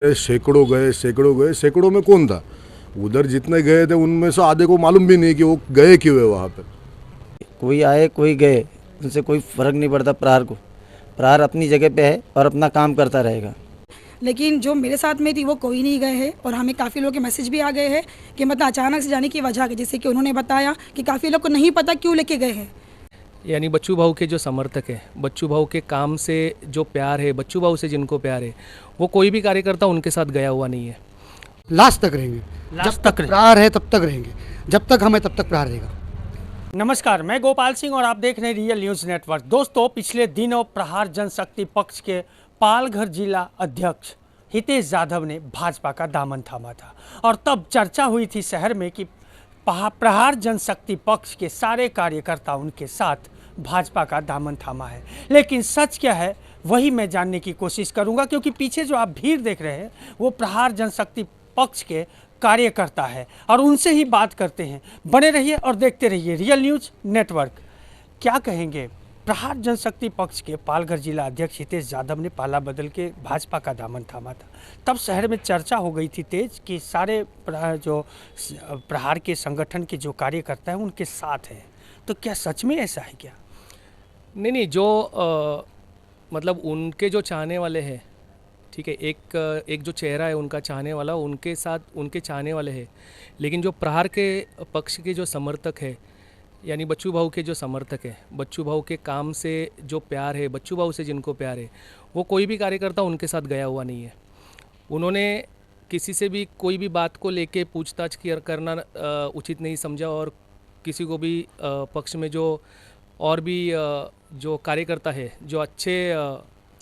सैकड़ों गए, सैकड़ों में कौन था? उधर जितने गए थे उनमें से आधे को मालूम भी नहीं कि वो गए क्यों है वहाँ पे। कोई आए कोई गए, उनसे कोई फर्क नहीं पड़ता। प्रहार को, प्रहार अपनी जगह पे है और अपना काम करता रहेगा। लेकिन जो मेरे साथ में थी वो कोई नहीं गए हैं और हमें काफ़ी लोगों के मैसेज भी आ गए हैं कि मतलब अचानक से जाने की वजह है, जैसे कि उन्होंने बताया कि काफ़ी लोग को नहीं पता क्यों लेके गए हैं। यानी बच्चू भाऊ के जो समर्थक है, बच्चू भाऊ के काम से जो प्यार है, बच्चू भाऊ से जिनको प्यार है, वो कोई भी कार्यकर्ता उनके साथ गया हुआ नहीं है। लास्ट तक रहेंगे, जब तक प्रहार है तब तक रहेंगे, जब तक हमें तब तक प्रहार रहेगा। नमस्कार, मैं गोपाल सिंह और आप देख रहे हैं रियल न्यूज़ नेटवर्क। दोस्तों, पिछले दिनों प्रहार जनशक्ति पक्ष के पालघर जिला अध्यक्ष हितेश यादव ने भाजपा का दामन थामा था और तब चर्चा हुई थी शहर में कि प्रहार जनशक्ति पक्ष के सारे कार्यकर्ता उनके साथ भाजपा का दामन थामा है। लेकिन सच क्या है वही मैं जानने की कोशिश करूंगा, क्योंकि पीछे जो आप भीड़ देख रहे हैं वो प्रहार जनशक्ति पक्ष के कार्यकर्ता है और उनसे ही बात करते हैं। बने रहिए और देखते रहिए रियल न्यूज़ नेटवर्क। क्या कहेंगे? प्रहार जनशक्ति पक्ष के पालघर जिला अध्यक्ष हितेश यादव ने पाला बदल के भाजपा का दामन थामा था। तब शहर में चर्चा हो गई थी तेज कि सारे जो प्रहार के संगठन के जो कार्यकर्ता हैं उनके साथ हैं। तो क्या सच में ऐसा है क्या? नहीं, जो मतलब उनके जो चाहने वाले हैं, ठीक है, एक जो चेहरा है उनका चाहने वाला, उनके साथ उनके चाहने वाले हैं। लेकिन जो प्रहार के पक्ष के जो समर्थक है, यानी बच्चू भाऊ के जो समर्थक है, बच्चू भाऊ के काम से जो प्यार है, बच्चू भाऊ से जिनको प्यार है, वो कोई भी कार्यकर्ता उनके साथ गया हुआ नहीं है। उन्होंने किसी से भी कोई भी बात को लेके पूछताछ करना उचित नहीं समझा और किसी को भी पक्ष में जो और भी जो कार्यकर्ता है, जो अच्छे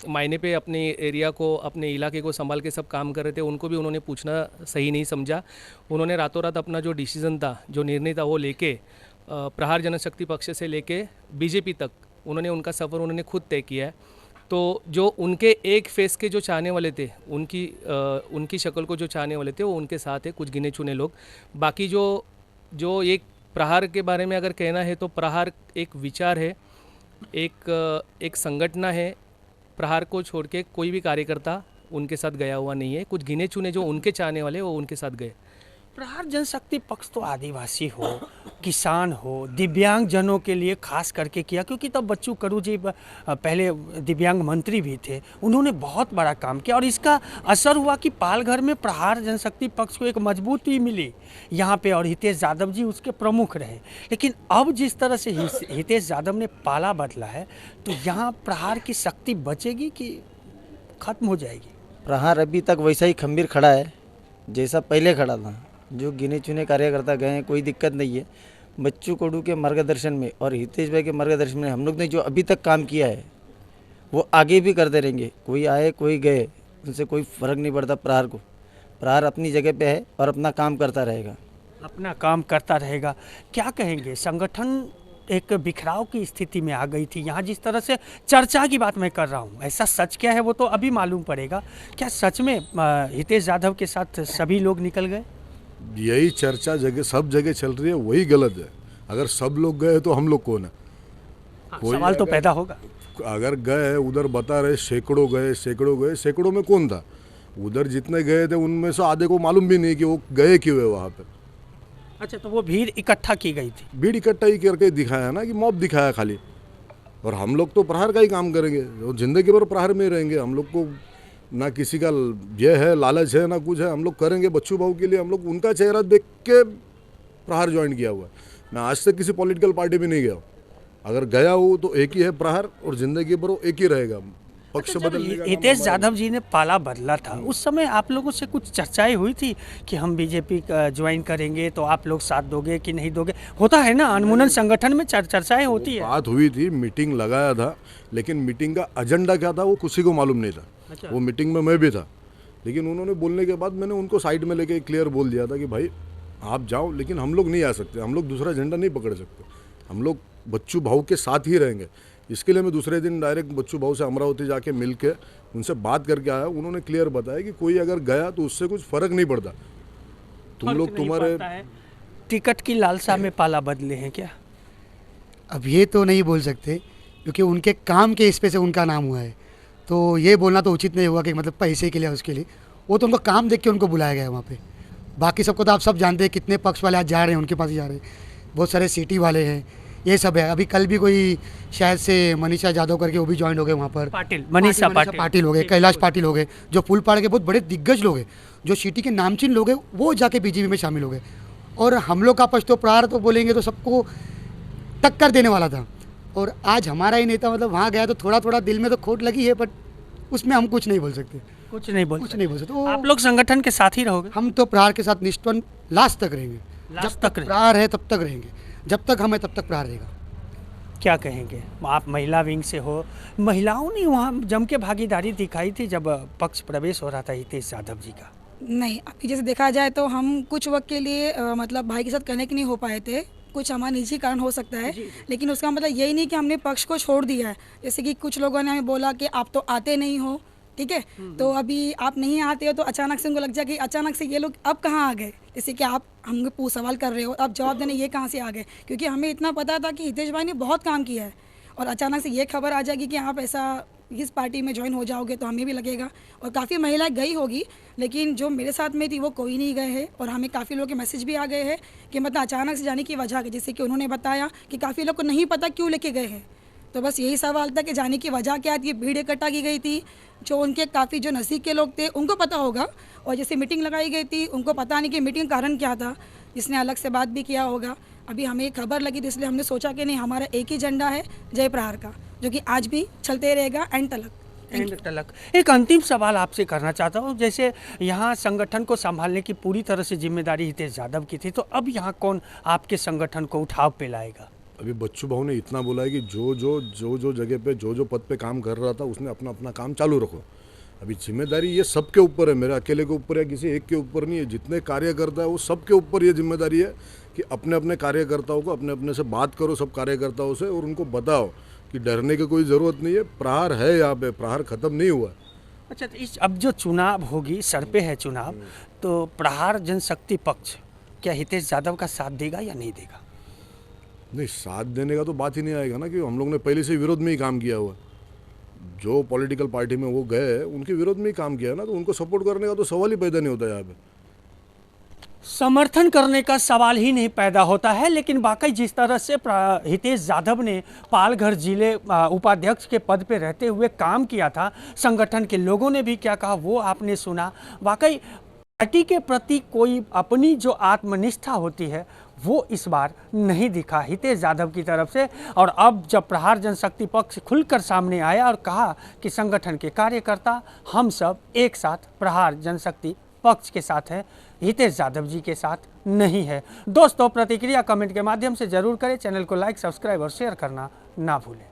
मायने पे अपने एरिया को, अपने इलाके को संभाल के सब काम कर रहे थे, उनको भी उन्होंने पूछना सही नहीं समझा। उन्होंने रातों रात अपना जो डिसीज़न था, जो निर्णय था, वो लेके प्रहार जनशक्ति पक्ष से लेके बीजेपी तक उन्होंने उनका सफ़र उन्होंने खुद तय किया है। तो जो उनके एक फेस के जो चाहने वाले थे, उनकी शक्ल को जो चाहने वाले थे, वो उनके साथ है, कुछ गिने चुने लोग। बाकी जो एक प्रहार के बारे में अगर कहना है तो प्रहार एक विचार है, एक संगठन है। प्रहार को छोड़ के कोई भी कार्यकर्ता उनके साथ गया हुआ नहीं है। कुछ गिने चुने जो उनके चाहने वाले वो उनके साथ गए। प्रहार जनशक्ति पक्ष तो आदिवासी हो, किसान हो, दिव्यांग जनों के लिए खास करके किया, क्योंकि तब बच्चू कडू जी पहले दिव्यांग मंत्री भी थे। उन्होंने बहुत बड़ा काम किया और इसका असर हुआ कि पालघर में प्रहार जनशक्ति पक्ष को एक मजबूती मिली यहाँ पे और हितेश यादव जी उसके प्रमुख रहे। लेकिन अब जिस तरह से हितेश यादव ने पाला बदला है, तो यहाँ प्रहार की शक्ति बचेगी कि खत्म हो जाएगी? प्रहार अभी तक वैसा ही खंबीर खड़ा है जैसा पहले खड़ा था। जो गिने चुने कार्यकर्ता गए हैं, कोई दिक्कत नहीं है। बच्चू कडू के मार्गदर्शन में और हितेश भाई के मार्गदर्शन में हम लोग ने जो अभी तक काम किया है वो आगे भी करते रहेंगे। कोई आए कोई गए, उनसे कोई फर्क नहीं पड़ता। प्रहार को, प्रहार अपनी जगह पे है और अपना काम करता रहेगा। अपना काम करता रहेगा। क्या कहेंगे? संगठन एक बिखराव की स्थिति में आ गई थी यहाँ, जिस तरह से चर्चा की बात मैं कर रहा हूँ। ऐसा सच क्या है वो तो अभी मालूम पड़ेगा। क्या सच में हितेश यादव के साथ सभी लोग निकल गए? यही चर्चा सब जगह चल रही है, वही गलत है। अगर सब लोग गए तो हम लोग कौन है? सवाल तो पैदा होगा। अगर गए, उधर बता रहे सैकड़ों गए, सैकड़ों में कौन था? उधर जितने गए थे उनमें से आधे को मालूम भी नहीं कि वो गए क्यों है वहाँ पे। अच्छा, तो वो भीड़ इकट्ठा की गई थी? भीड़ इकट्ठा ही करके दिखाया ना, कि मॉब दिखाया खाली। और हम लोग तो प्रहार का ही काम करेंगे और जिंदगी भर प्रहार में रहेंगे। हम लोग को ना किसी का ये है, लालच है, ना कुछ है। हम लोग करेंगे बच्चू भाऊ के लिए। हम लोग उनका चेहरा देख के प्रहार ज्वाइन किया हुआ है। मैं आज तक किसी पॉलिटिकल पार्टी में नहीं गया हूँ। अगर गया हूँ तो एक ही है प्रहार, और जिंदगी भर वो एक ही रहेगा। पक्ष बदलने का हितेश यादव जी ने पाला बदला था, उस समय आप लोगों से कुछ चर्चाएं हुई थी कि हम बीजेपी ज्वाइन करेंगे तो आप लोग साथ दोगे कि नहीं दोगे? होता है ना, अनमुनन संगठन में चर्चाएं होती है। बात हुई थी, मीटिंग लगाया था, लेकिन मीटिंग का एजेंडा क्या था वो किसी को मालूम नहीं था। अच्छा। वो मीटिंग में मैं भी था, लेकिन उन्होंने बोलने के बाद मैंने उनको साइड में लेके क्लियर बोल दिया था कि भाई आप जाओ, लेकिन हम लोग नहीं आ सकते। हम लोग दूसरा झंडा नहीं पकड़ सकते। हम लोग बच्चू भाऊ के साथ ही रहेंगे। इसके लिए मैं दूसरे दिन डायरेक्ट बच्चू भाऊ से अमरावती जाके मिल के उनसे बात करके आया। उन्होंने क्लियर बताया कि कोई अगर गया तो उससे कुछ फर्क नहीं पड़ता। तुम लोग तुम्हारे टिकट की लालसा में पाला बदले हैं क्या? अब ये तो नहीं बोल सकते, क्योंकि उनके काम के इस पे से उनका नाम हुआ है, तो ये बोलना तो उचित नहीं हुआ कि मतलब पैसे के लिए उसके लिए। वो तो उनको काम देख के उनको बुलाया गया है वहाँ पे। बाकी सबको तो आप सब जानते हैं, कितने पक्ष वाले आज जा रहे हैं उनके पास ही जा रहे हैं, बहुत सारे सिटी वाले हैं, ये सब है। अभी कल भी कोई शायद से मनीषा यादव करके वो भी ज्वाइन हो गए वहाँ पर, पाटिल, मनीषा पाटिल हो गए, कैलाश पाटिल हो गए, जो फूलपाड़ के बहुत बड़े दिग्गज लोग हैं, जो सिटी के नामचीन लोग हैं, वो जाके बीजेपी में शामिल हो गए। और हम लोग का पक्ष तो प्रहार तो बोलेंगे तो सबको टक्कर देने वाला था। और आज हमारा ही नेता मतलब वहाँ गया तो थोड़ा थोड़ा दिल में तो खोट लगी है, बट उसमें हम कुछ नहीं बोल सकते, कुछ नहीं बोल कुछ नहीं बोल सकते। तो आप लोग संगठन के साथ ही रहोगे? हम तो प्रहार के साथ निष्ठवन लास्ट तक रहेंगे, लास्ट जब तक तक रहेंगे। प्रहार है तब तक रहेंगे, जब तक हम है तब तक प्रहार रहेगा। क्या कहेंगे? आप महिला विंग से हो, महिलाओं ने वहाँ जम के भागीदारी दिखाई थी जब पक्ष प्रवेश हो रहा था हितेश यादव जी का। नहीं, अभी जैसे देखा जाए तो हम कुछ वक्त के लिए मतलब भाई के साथ कनेक्ट नहीं हो पाए थे, कुछ हमारा निजी कारण हो सकता है, लेकिन उसका मतलब यही नहीं कि हमने पक्ष को छोड़ दिया है। जैसे कि कुछ लोगों ने हमें बोला कि आप तो आते नहीं हो, ठीक है, तो अभी आप नहीं आते हो तो अचानक से उनको लग जाए कि अचानक से ये लोग अब कहाँ आ गए। जैसे कि आप हमको सवाल कर रहे हो, अब जवाब देने ये कहाँ से आ गए, क्योंकि हमें इतना पता था कि हितेश भाई ने बहुत काम किया है, और अचानक से ये खबर आ जाएगी कि आप ऐसा इस पार्टी में ज्वाइन हो जाओगे तो हमें भी लगेगा। और काफ़ी महिलाएं गई होगी, लेकिन जो मेरे साथ में थी वो कोई नहीं गए हैं, और हमें काफ़ी लोगों के मैसेज भी आ गए हैं कि मतलब अचानक से जाने की वजह के, जैसे कि उन्होंने बताया कि काफ़ी लोग को नहीं पता क्यों लेके गए हैं। तो बस यही सवाल था कि जाने की वजह क्या थी। भीड़ इकट्ठा की गई थी, जो उनके काफ़ी जो नज़दीक के लोग थे उनको पता होगा, और जैसे मीटिंग लगाई गई थी उनको पता नहीं कि मीटिंग कारण क्या था, जिसने अलग से बात भी किया होगा। अभी हमें एक खबर लगी थी, इसलिए हमने सोचा कि नहीं, हमारा एक ही झंडा है जय प्रहार का, जो कि आज भी चलते रहेगा एंड तलक। एंड तलक। एक अंतिम सवाल आपसे करना चाहता हूँ, जैसे यहाँ संगठन को संभालने की पूरी तरह से जिम्मेदारी हितेश यादव की थी, तो अब यहाँ कौन आपके संगठन को उठाव पे लाएगा? अभी बच्चू भाऊ ने इतना बोला है कि जो जगह पे जो पद पे काम कर रहा था उसने अपना अपना काम चालू रखो। अभी जिम्मेदारी ये सबके ऊपर है, मेरे अकेले के ऊपर या किसी एक के ऊपर नहीं है। जितने कार्यकर्ता है वो सबके ऊपर ये जिम्मेदारी है कि अपने अपने कार्यकर्ताओं को अपने अपने से बात करो, सब कार्यकर्ताओं से, और उनको बताओ कि डरने की कोई ज़रूरत नहीं है। प्रहार है यहाँ पे, प्रहार ख़त्म नहीं हुआ। अच्छा, तो इस अब जो चुनाव होगी, सर पे है चुनाव, तो प्रहार जनशक्ति पक्ष क्या हितेश यादव का साथ देगा या नहीं देगा? नहीं, साथ देने का तो बात ही नहीं आएगा ना, कि हम लोग ने पहले से विरोध में ही काम किया हुआ। जो पॉलिटिकल पार्टी में वो गए उनके विरोध में ही काम किया ना, तो उनको सपोर्ट करने का तो सवाल ही पैदा नहीं होता यहाँ पे। समर्थन करने का सवाल ही नहीं पैदा होता है, लेकिन वाकई जिस तरह से हितेश यादव ने पालघर जिले उपाध्यक्ष के पद पे रहते हुए काम किया था, संगठन के लोगों ने भी क्या कहा वो आपने सुना। वाकई पार्टी के प्रति कोई अपनी जो आत्मनिष्ठा होती है वो इस बार नहीं दिखा हितेश यादव की तरफ से। और अब जब प्रहार जनशक्ति पक्ष खुलकर सामने आया और कहा कि संगठन के कार्यकर्ता हम सब एक साथ प्रहार जनशक्ति पक्ष के साथ हैं, हितेश यादव जी के साथ नहीं है। दोस्तों, प्रतिक्रिया कमेंट के माध्यम से जरूर करें। चैनल को लाइक, सब्सक्राइब और शेयर करना ना भूलें।